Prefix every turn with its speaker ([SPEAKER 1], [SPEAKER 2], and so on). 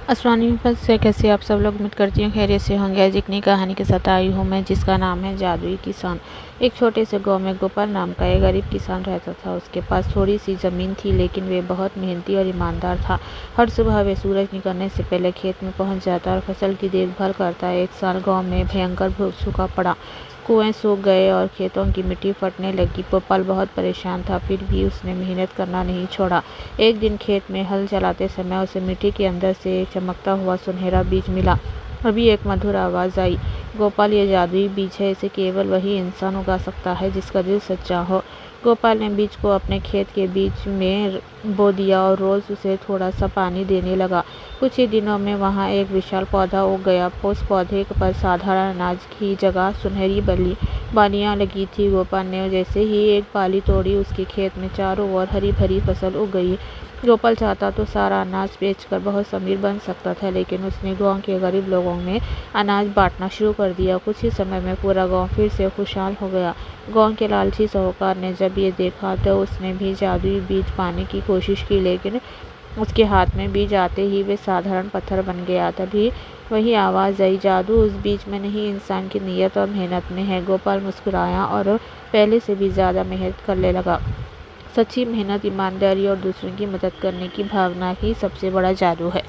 [SPEAKER 1] अस्सलाम वालेकुम से कैसे आप सब लोग। उम्मीद करती हूँ खैरियत से होंगे। आज एक नई कहानी के साथ आई हूँ मैं, जिसका नाम है जादुई किसान। एक छोटे से गांव में गोपाल नाम का एक गरीब किसान रहता था। उसके पास थोड़ी सी ज़मीन थी, लेकिन वे बहुत मेहनती और ईमानदार था। हर सुबह वे सूरज निकलने से पहले खेत में पहुँच जाता और फसल की देखभाल करता। एक साल गाँव में भयंकर सूखा पड़ा। कुएं सूख गए और खेतों की मिट्टी फटने लगी। गोपाल बहुत परेशान था, फिर भी उसने मेहनत करना नहीं छोड़ा। एक दिन खेत में हल चलाते समय उसे मिट्टी के अंदर से एक चमकता हुआ सुनहरा बीज मिला। अभी एक मधुर आवाज़ आई, गोपाल, ये जादुई बीज है। इसे केवल वही इंसान उगा सकता है जिसका दिल सच्चा हो। गोपाल ने बीज को अपने खेत के बीच में बो दिया और रोज़ उसे थोड़ा सा पानी देने लगा। कुछ ही दिनों में वहाँ एक विशाल पौधा उग गया। उस पौधे पर साधारण अनाज की जगह सुनहरी बालियाँ लगी थी। गोपाल ने जैसे ही एक बाली तोड़ी, उसके खेत में चारों ओर हरी भरी फसल उग गई। गोपाल चाहता तो सारा अनाज बेचकर बहुत अमीर बन सकता था, लेकिन उसने गांव के गरीब लोगों में अनाज बांटना शुरू कर दिया। कुछ ही समय में पूरा गांव फिर से खुशहाल हो गया। गांव के लालची साहूकार ने जब ये देखा तो उसने भी जादुई बीज पाने की कोशिश की, लेकिन उसके हाथ में बीज आते ही वे साधारण पत्थर बन गया। तभी वही आवाज़ आई, जादू उस बीज में नहीं, इंसान की नीयत और मेहनत में है। गोपाल मुस्कुराया और पहले से भी ज़्यादा मेहनत करने लगा। सच्ची मेहनत, ईमानदारी और दूसरों की मदद करने की भावना ही सबसे बड़ा जादू है।